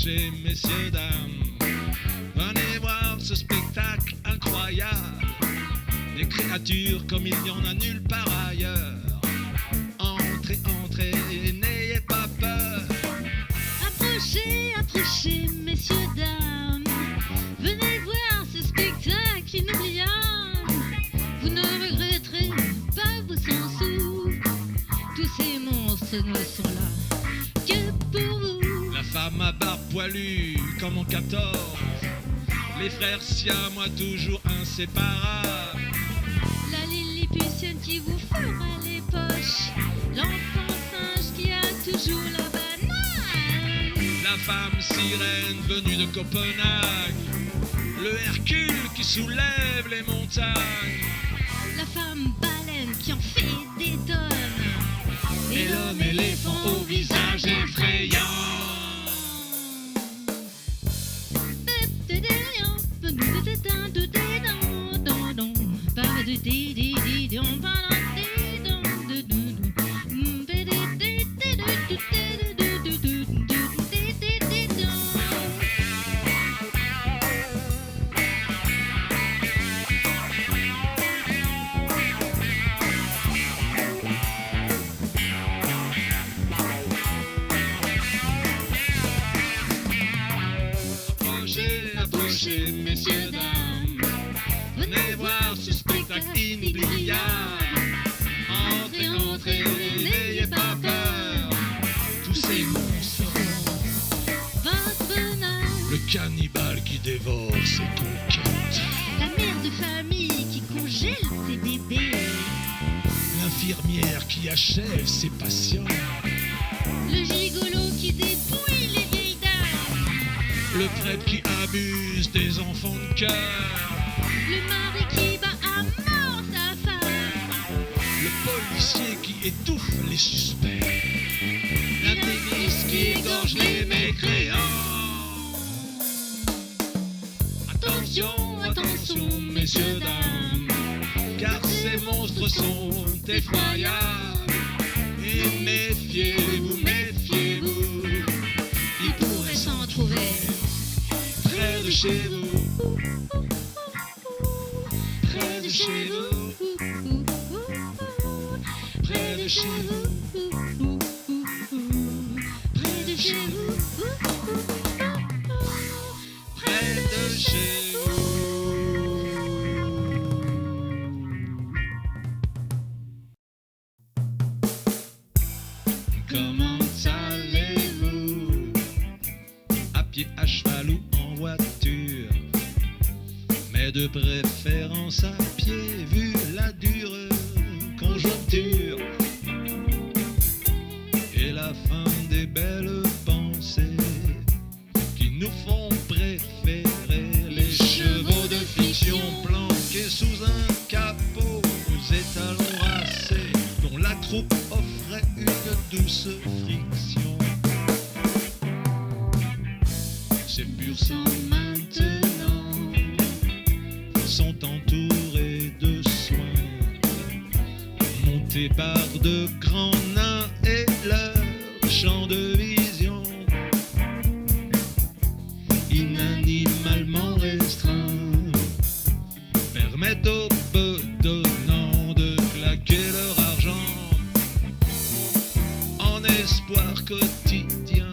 Approchez, messieurs, dames, venez voir ce spectacle incroyable. Des créatures comme il n'y en a nulle part ailleurs. Entrez, entrez, n'ayez pas peur. Approchez, approchez, messieurs, dames, venez voir ce spectacle inoubliable. Vous ne regretterez pas vos sens. Tous ces monstres ne sont là que pour vous. La femme à barbe poilue comme en 14, les frères siamois toujours inséparables. La lilliputienne qui vous fera les poches, l'enfant singe qui a toujours la banane, La femme sirène venue de Copenhague, le Hercule qui soulève les montagnes, la femme baleine qui en fait des tonnes, et l'homme éléphant au visage effrayant. Approchez, messieurs, dames, venez voir ce spectacle inoubliable. Entrez, entrez, n'ayez pas peur. Tous ces monstres seront votre bonheur. le cannibale qui dévore ses conquêtes, La mère de famille qui congèle ses bébés, l'infirmière qui achève ses patients, le gigolo qui dépouille les vieilles dames, le prêtre qui abuse des enfants de cœur, le mari qui bat à mort sa femme, le policier qui étouffe les suspects, l'intégriste qui égorge les mécréants. Attention, attention, messieurs, dames, car ces monstres sont effroyables. Et méfiez-vous, méfiez-vous, ils pourraient s'en trouver près de chez vous, près de chez vous, près de chez vous, près de chez vous, près de chez vous. Comment allez-vous? À pied, à cheval ou en voiture? Mais de préférence à pied, vu la dure conjoncture et la fin des belles pensées qui nous font préférer les chevaux de fiction planqués sous un capot aux étalons racés dont la troupe offrait une douce friction. Ces pur sang maintenant sont entourés de soins, montés par de grands nains et leur champ de vision inanimalement restreint permettent aux bedonnants de claquer leur argent en espoir quotidien.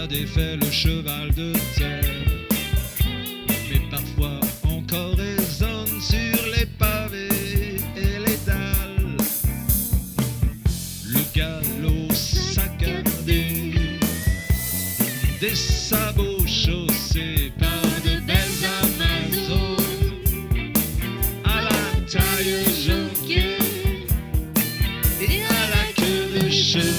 défait le cheval de terre, mais parfois encore résonne sur les pavés et les dalles le galop saccadé des sabots chaussés par de belles Amazones à la taille jonquée et à la queue de cheval.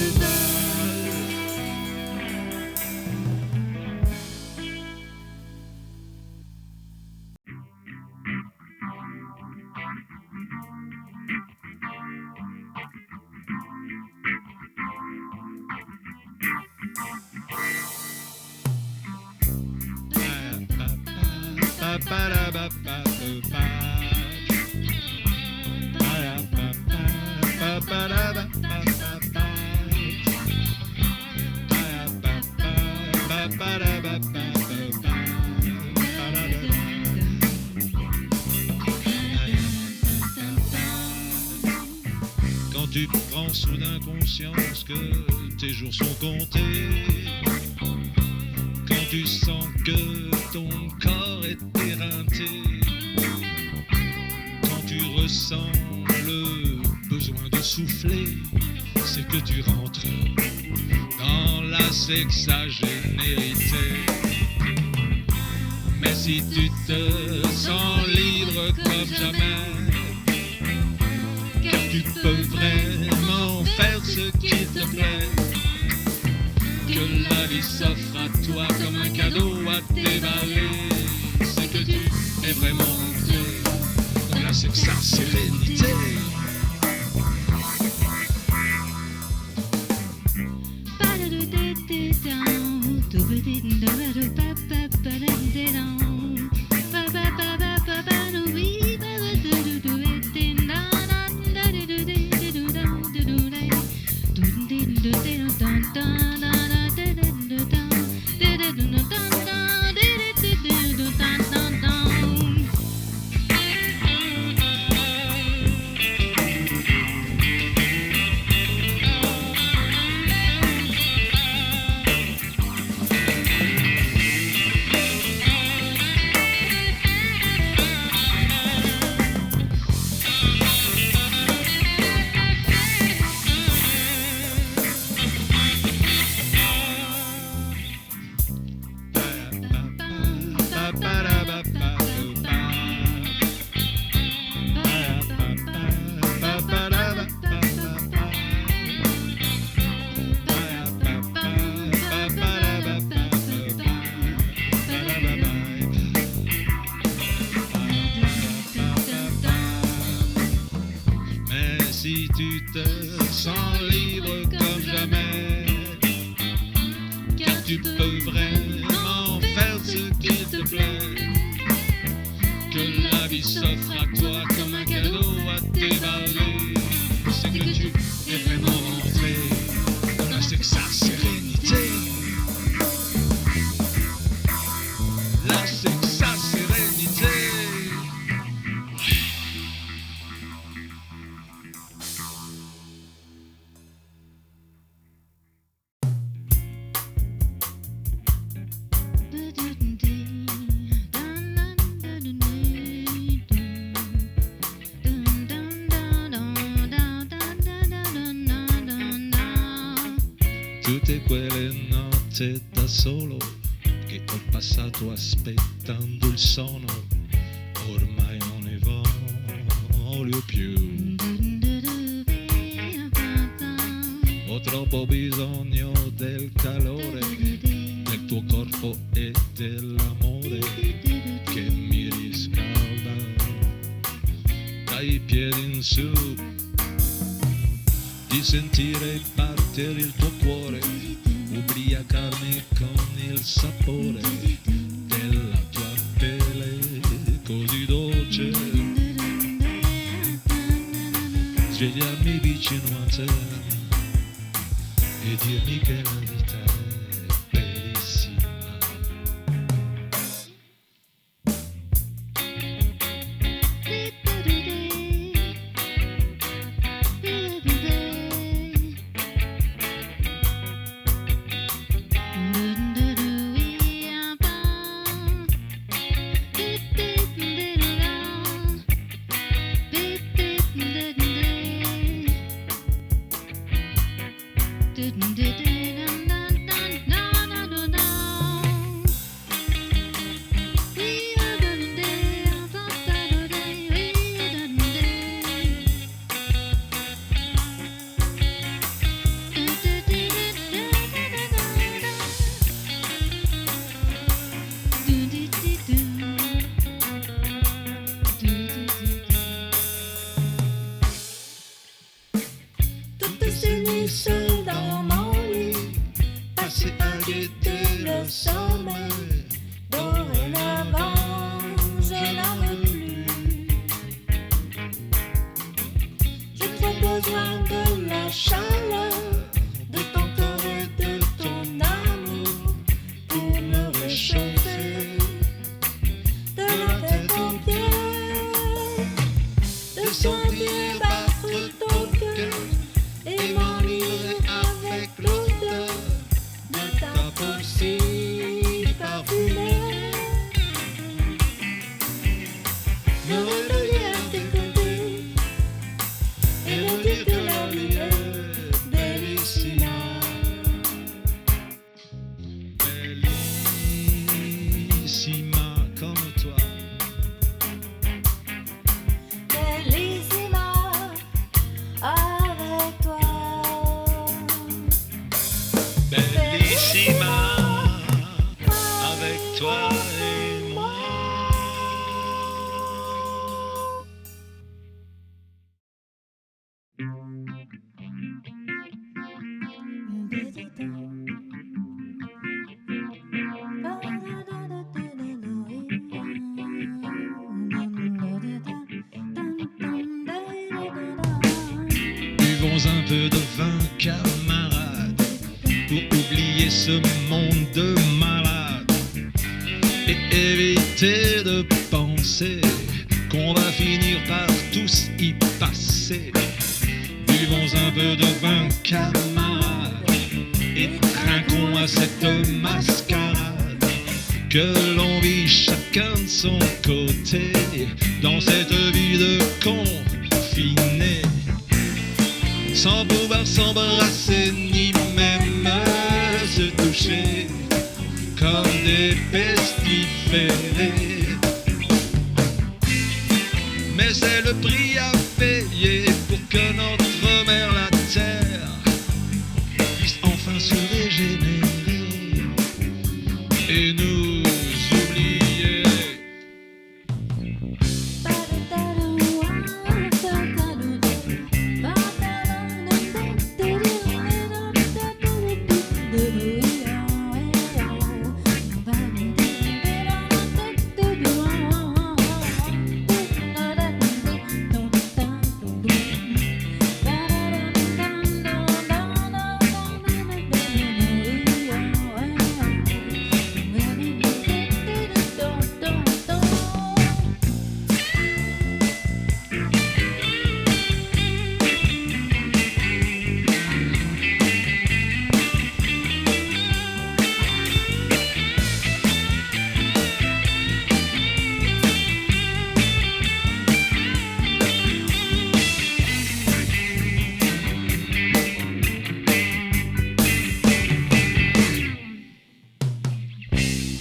Quand tu prends soudain conscience que tes jours sont comptés, quand tu sens que ton corps est éreinté, quand tu ressens le besoin de souffler, c'est que tu rentres dans la sexagénérité. Mais si tu te sens libre comme jamais, car tu peux vraiment faire ce qu'il te plaît, que la vie s'offre à toi comme un cadeau à déballer, c'est que tu es vraiment rentré dans la sexa-sérénité. Si tu te sens libre comme jamais, car tu peux vraiment faire ce qu'il te plaît, que la vie s'offre à toi comme un cadeau à déballer, c'est que tu es vraiment rentré dans la sexa-sérénité. La sexa-sérénité. Tutte quelle notte da solo che ho passato aspettando il sonno, ormai non ne voglio più. Ho troppo bisogno del calore del tuo corpo e dell'amore che mi riscalda dai piedi in su, di sentire battere il tuo cuore, ubriacarmi con il sapore della tua pelle così dolce, svegliarmi vicino a te e dirmi che la vita è bellissima. le sommeil. Dorénavant, je n'en veux plus. J'ai trop besoin de la chaleur de ton corps et de ton amour pour me réchauffer de la tête aux pieds, de sentir battre ton cœur et m'enivrer avec l'odeur de ta peau si parfumée. Me recueillir à tes côtés et me dire que la vie est bellissima. Bellissima comme toi. Bellissima avec toi. Bellissima avec toi et moi. Buvons un peu de vin, camarades, pour oublier ce monde de malades et éviter de penser qu'on va finir par tous y passer. Buvons un peu de vin, camarades, et trinquons à cette mascarade que l'on vit chacun de son côté dans cette vie de confiné, sans pouvoir s'embrasser ni même se toucher comme des pestiférés. Mais c'est le prix à payer pour que notre mère la terre puisse enfin se régénérer et nous oublier.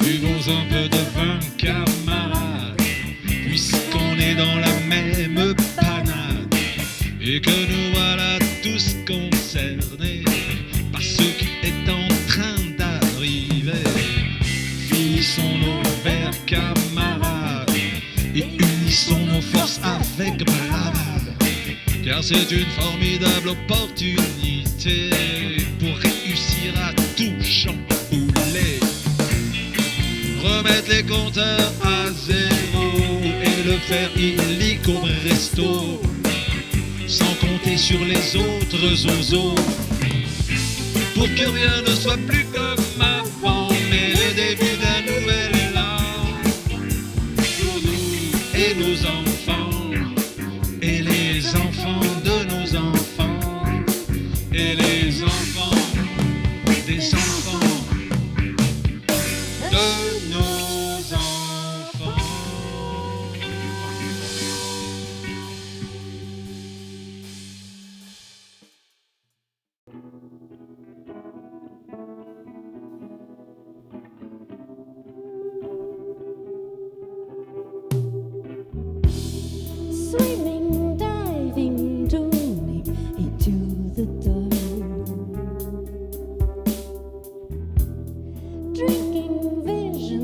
Buvons un peu de vin, camarades, puisqu'on est dans la même panade et que nous voilà tous concernés par ce qui est en train d'arriver. Finissons nos verres, camarades, et unissons nos forces avec bravade, car c'est une formidable opportunité pour réussir à tout chambouler. Remettre les compteurs à zéro et le faire illico presto, sans compter sur les autres zozos, pour que rien ne soit plus comme avant, mais le début d'un nouvel élan pour nous et nos enfants, et les enfants de nos enfants, et les enfants des enfants de nos enfants. Swimming, diving, tuning into the dark, drinking vision.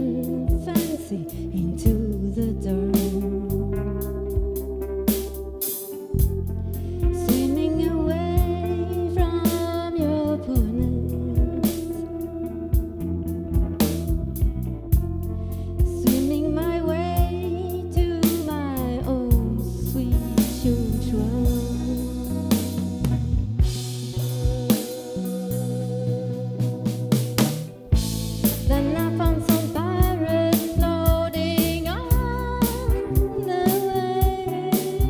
found some pirates floating on the waves.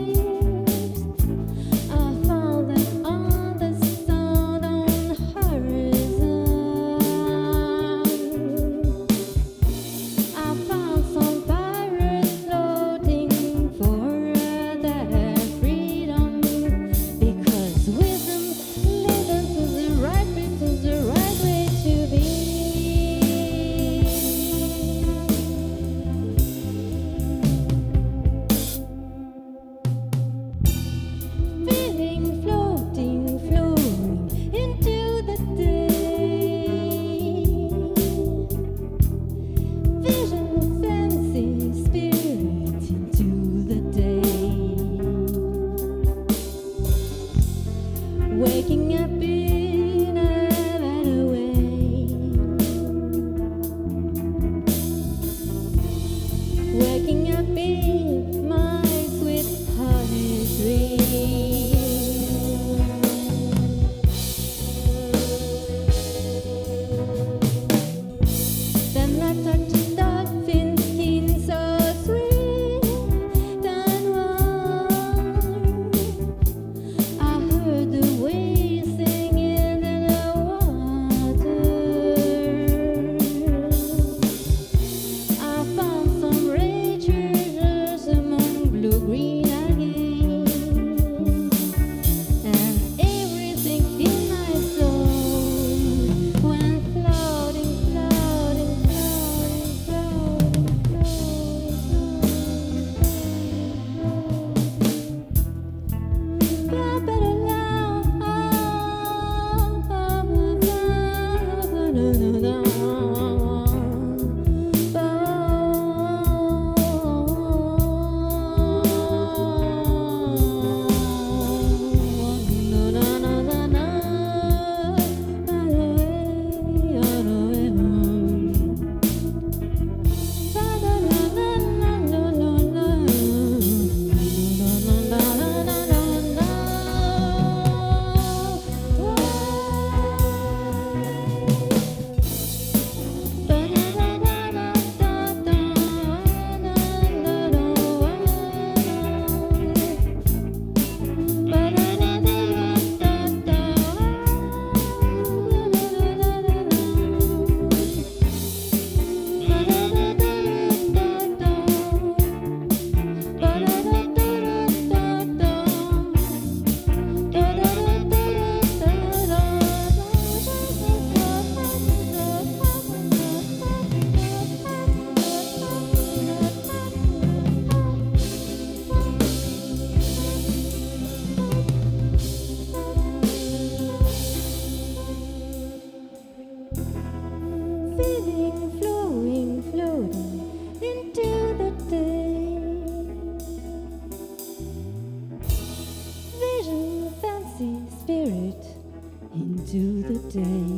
I found them on the southern horizon. I found some pirates floating for their freedom, because wisdom leads them to the right way to be. Feeling floating, flowing into the day. Vision, fancy, spirit into the day. Waking up in a better way. Waking up in my sweet honey dream. Then I touched dolphin skin so sweet and warm. I heard the waves singing in the water. I found some rare treasures among blue-green algae, and everything in my soul went floating, floating, floating, floating, feeling flowing, floating into the day. Vision, fancy, spirit into the day.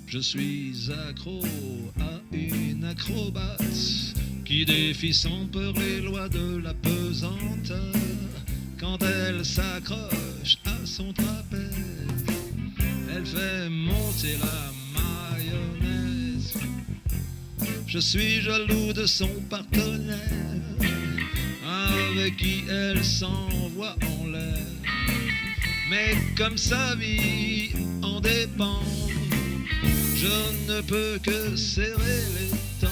Je suis accro à une acrobate qui défie sans peur les lois de la pesanteur. Quand elle s'accroche à son trapèze, elle fait monter la mayonnaise. Je suis jaloux de son partenaire, avec qui elle s'envoie en l'air. Mais comme sa vie en dépend, je ne peux que serrer les dents.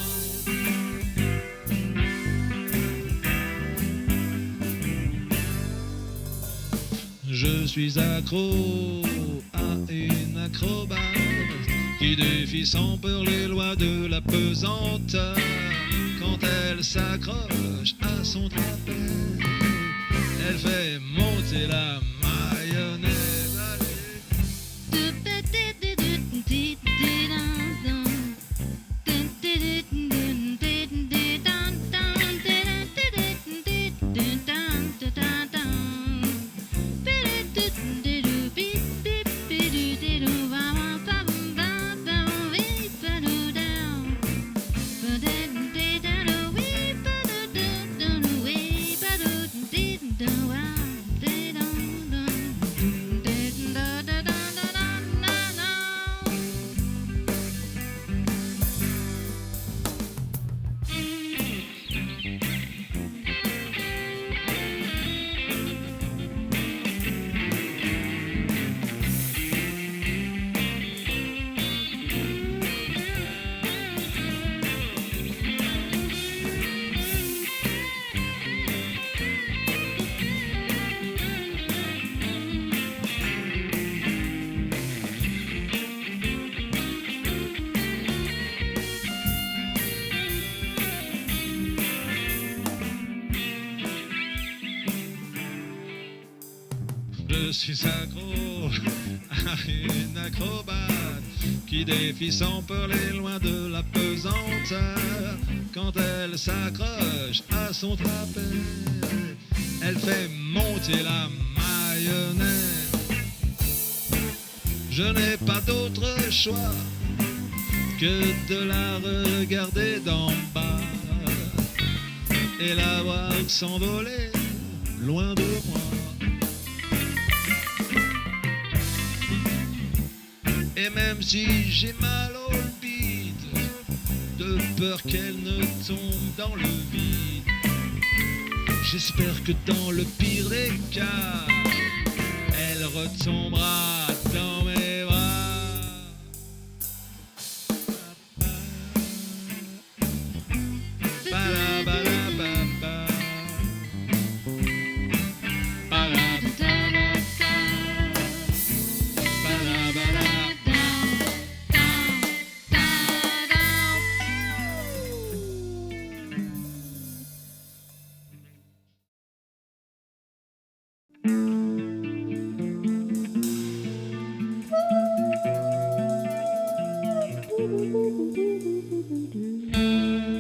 Je suis accro à une acrobate qui défie sans peur les lois de la pesanteur. Quand elle s'accroche à son trapèze, elle fait monter la mayonnaise. Allez. Je suis accro à une acrobate qui défie sans peur les loin de la pesanteur. Quand elle s'accroche à son trapèze, elle fait monter la mayonnaise. Je n'ai pas d'autre choix que de la regarder d'en bas et la voir s'envoler loin de moi. Et même si j'ai mal au bide, de peur qu'elle ne tombe dans le vide, j'espère que dans le pire des cas, elle retombera dans mes bras.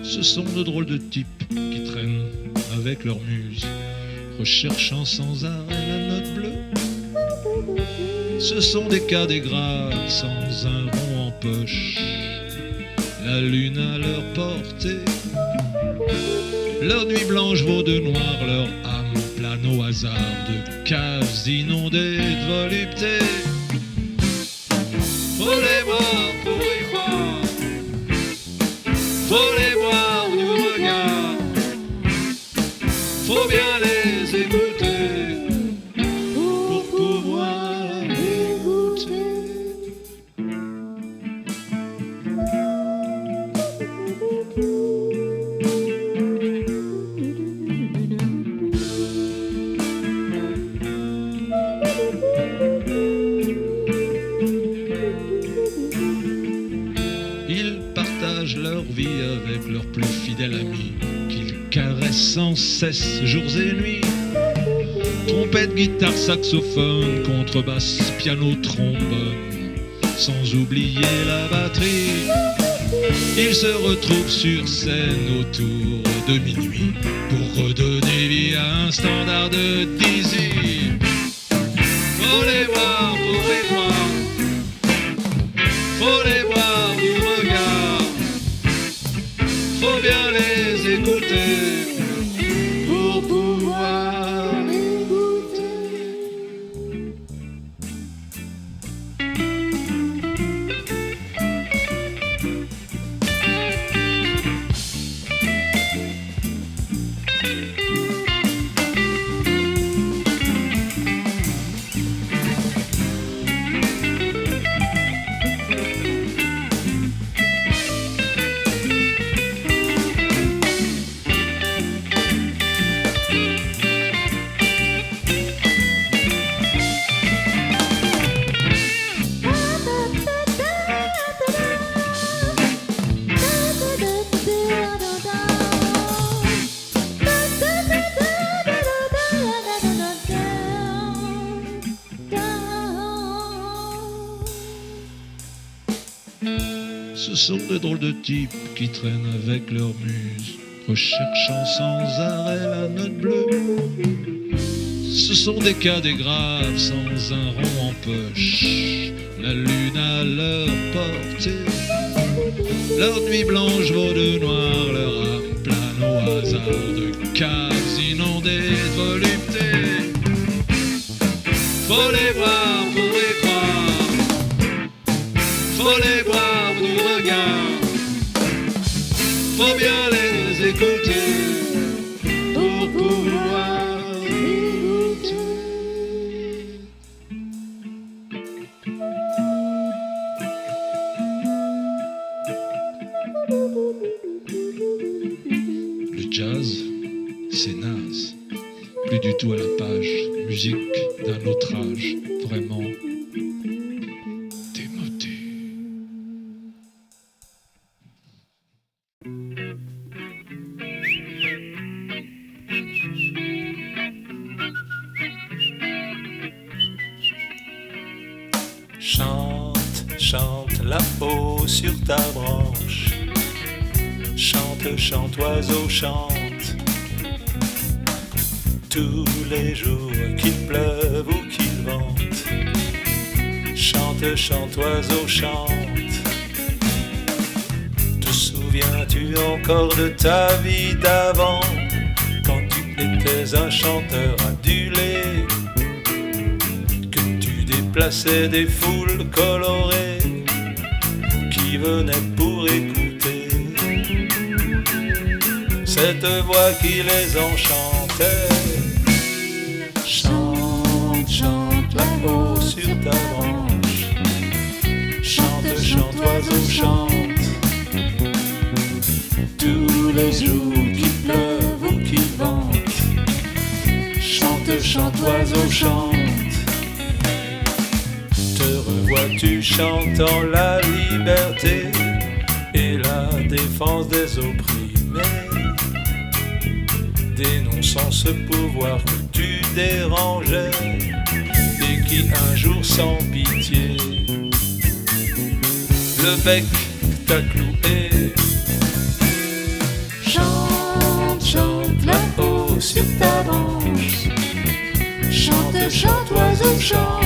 Ce sont de drôles de types qui traînent avec leur muse, recherchant sans arrêt la note bleue. Ce sont des cas des graves sans un rond en poche, la lune à leur portée. Leur nuit blanche vaut de noir, leur âme plane au hasard de caves inondées de volupté. Faut les voir pour y croire, faut les voir du regard, faut bien les écouter pour pouvoir les goûter. Ils partagent leur vie avec leurs plus fidèles amis, qu'ils caressent sans cesse jours et nuits. Trompette, guitare, saxophone, contrebasse, piano, trombone, sans oublier la batterie. Ils se retrouvent sur scène autour de minuit pour redonner vie à un standard de Dizzy. Faut les voir pour les croire, faut les voir du regard, faut bien les écouter pour pouvoir les goûter. Ce sont de drôles de types qui traînent avec leur muse, recherchant sans arrêt la note bleue. Ce sont des cas des graves sans un rond en poche, la lune à leur portée. Leur nuit blanche vaut de noir, leur âme plane au hasard de caves inondées de volupté. Faut les voir pour y croire, faut les voir du regard, faut bien les écouter pour pouvoir les goûter. Le jazz, c'est naze, plus du tout à la page, musique d'un autre âge, vraiment démodé. Chante, chante là-haut sur ta branche. Chante, chante, oiseau, chante. Tous les jours qu'il pleuve ou qu'il vente. Chante, chante, oiseau, chante. Te souviens-tu encore de ta vie d'avant, quand tu étais un chanteur adulé, que tu déplaçais des foules colorées qui venaient pour écouter cette voix qui les enchantait. Chante, chante là-haut sur ta branche. Chante, chante, oiseau, chante. Tous les jours qu'il pleuve ou qu'il vente. Chante, chante, oiseau, chante. Te revois-tu chantant la liberté et la défense des opprimés, dénonçant ce pouvoir que tu dérangeais et qui un jour sans pitié le bec t'a cloué. Chante, chante là-haut sur ta branche. Chante, chante, oiseau, chante.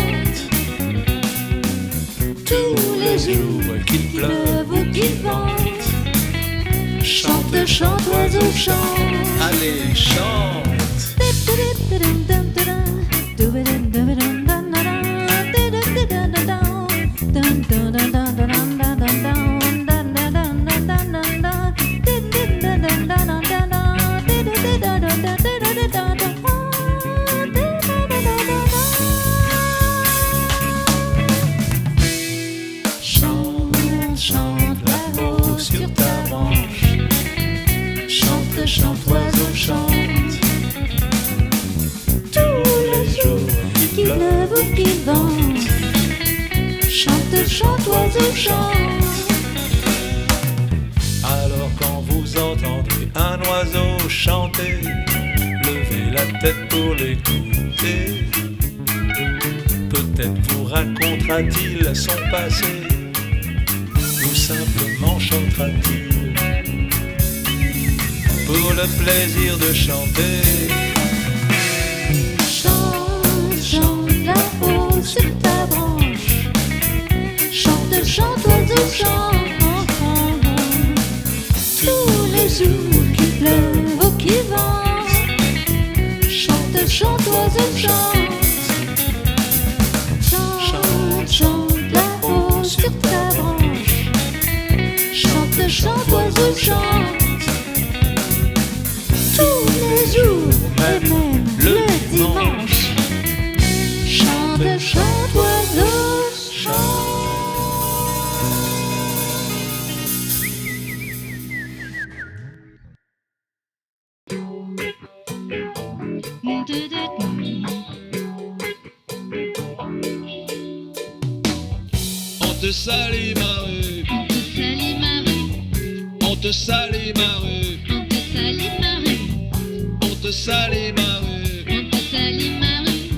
Tous les jours qu'il pleuve ou qu'il vente. Chante, chante, oiseau, chante. Allez, chante. Chante, chante là-haut sur ta branche. Chante, chante, oiseau, chante. Tous les jours qu'il pleuve ou qu'il vente. Chante, chante, oiseau, chante. Alors quand vous entendrez un oiseau chanter, levez la tête pour l'écouter. Peut-être vous racontera-t-il son passé, ou simplement chantera-t-il pour le plaisir de chanter. Chante, chante là-haut sur ta branche. Chante, chante, oiseau, chante. Tous les jours qu'il pleuve ou qu'il vente. Chante, chante, oiseau, chante. Chante, chante là-haut sur ta branche. Chante, chante, oiseau, chante. Tous les jours, même le dimanche. Chante, chante, oiseau, chante. On te salue ma rue, On te salue ma rue, on te salue ma rue, on te salue ma rue, on te salue ma rue, on te salue ma rue,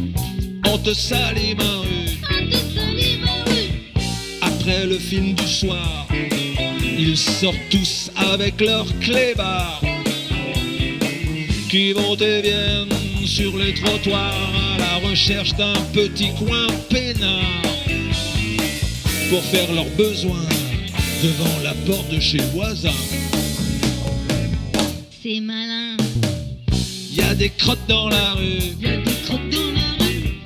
on te salue ma rue. on te salue ma rue. Après le film du soir, ils sortent tous avec leurs clébards qui vont et viennent sur les trottoirs à la recherche d'un petit coin peinard pour faire leurs besoins devant la porte de chez le voisin. C'est malin, Y a des crottes dans la rue, y a des crottes dans la rue,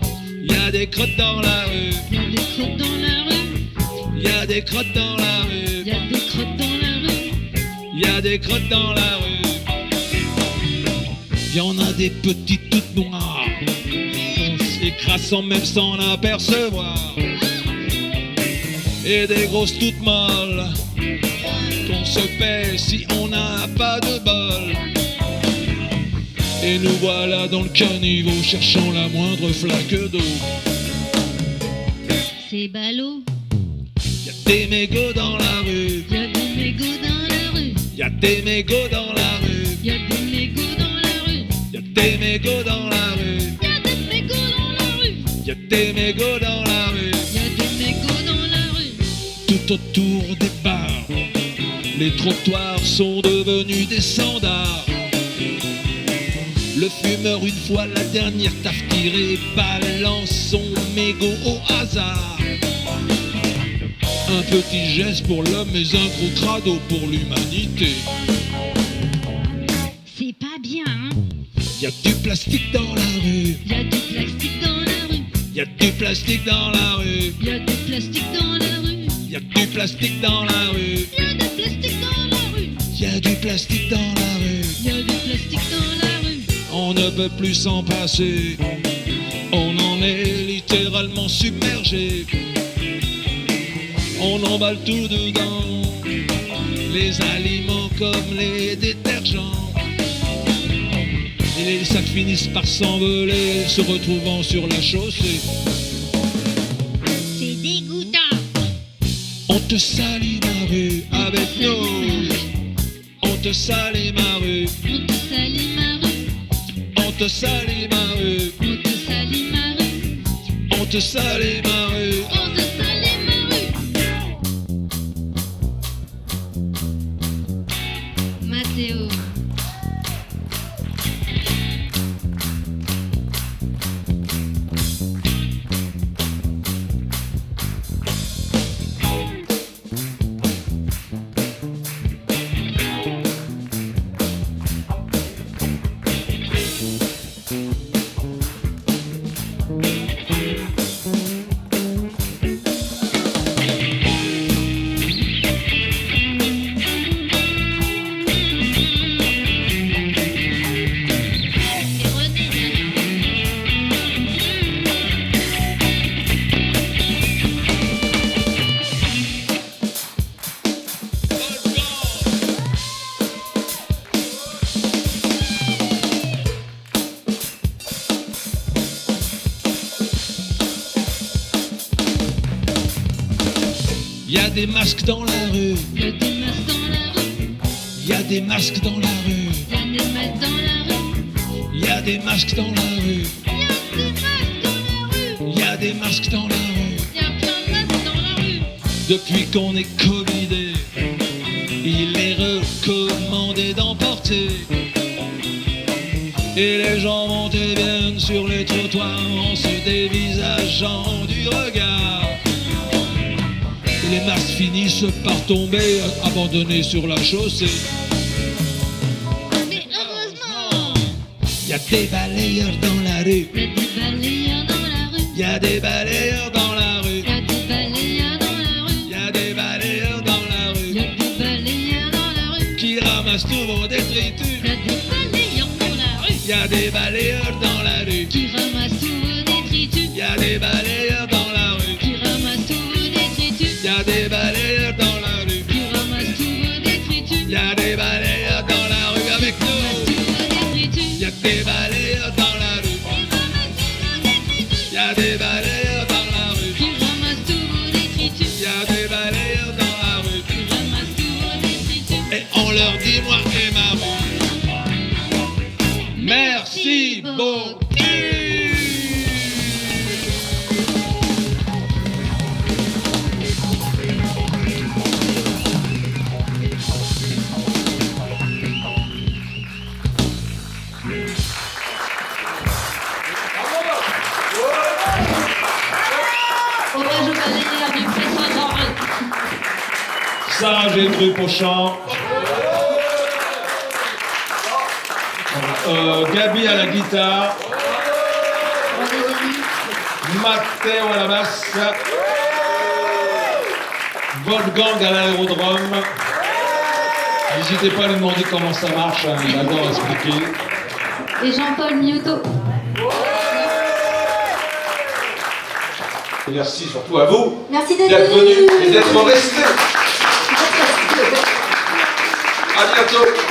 y a des crottes dans la rue, y a des crottes dans la rue, y a des crottes dans la rue, y a des crottes dans la rue. y a des crottes dans la rue. Y en a des petites toutes noires, on s'écrase sans même s'en apercevoir. Et des grosses toutes molles, qu'on se paie si on n'a pas de bol. Et nous voilà dans le caniveau, cherchant la moindre flaque d'eau. C'est ballot, Y'a des mégots dans la rue, y a des mégots dans la rue, y'a des mégots dans la rue, y a des mégots dans la rue, y'a des mégots dans la rue, y a des mégots dans la rue, y'a des mégots dans la rue. y a des mégots autour des bars. Les trottoirs sont devenus des sandars. Le fumeur, une fois la dernière taffe tirée, balance son mégot au hasard. Un petit geste pour l'homme, mais un gros crado pour l'humanité. C'est pas bien, hein? Y a du plastique dans la rue. Y a du plastique dans la rue. Y a du plastique dans la rue. Y a du plastique dans la rue. Y a du plastique dans la rue. Y a du plastique dans la rue. Y a du plastique dans la rue. Y a du plastique dans la rue. On ne peut plus s'en passer. On en est littéralement submergé. On emballe tout dedans. Les aliments comme les détergents. Et les sacs finissent par s'envoler, se retrouvant sur la chaussée. C'est dégoûtant. On te salit ma rue avec nous. On te salit ma rue. On te salit ma rue. On te salit ma rue. On te salit ma rue. On te salit ma rue. On te salit ma rue. Mathéo. Y a des masques dans la rue. Y a des masques dans la rue. Y a des masques dans la rue. Y a des masques dans la rue. Y a des masques dans la rue. Y a des masques dans la rue. Y a des masques dans la rue. Y a plein de masques dans la rue. Depuis qu'on est covidé, il est recommandé d'en porter. Et les gens montent et viennent sur les trottoirs en se dévisageant du regard. Et les masques finissent par tomber, abandonnés sur la chaussée. Mais heureusement, Y a des balayeurs dans la rue. y a des balayeurs dans la rue. Y a des balayeurs dans la rue. Y a des balayeurs dans la rue. Y a des balayeurs dans la Y rue. a des balayeurs dans la rue. Qui ramassent tous vos détritus. Y a des balayeurs dans la rue. Y a des balayeurs dans la rue. Qui ramassent tous vos détritus. Y a des balayeurs dans la rue. Qui ramassent tous vos détritus. Y a des balayeurs dans la rue. Qui ramassent tous vos détritus. Y a des balayeurs dans la rue avec nous. Tous vos détritus. Y a des balayeurs dans la rue. Y a des balayeurs dans la rue. Qui ramassent tous vos détritus. Y a des balayeurs dans la rue. Qui ramassent tous vos détritus. Et on leur dit moi et ma rue. Merci beaucoup. Hommage aux balayeurs du Pressoir d'Henri. Sarah Gétrup au chant. Gabi à la guitare. Matteo à la basse. Wolfgang à l'aérodrome. N'hésitez pas à lui demander comment ça marche, hein, il adore expliquer. Et Jean-Paul Miotto. Et merci surtout à vous Merci d'être d'être venus venus et d'être restés. À bientôt.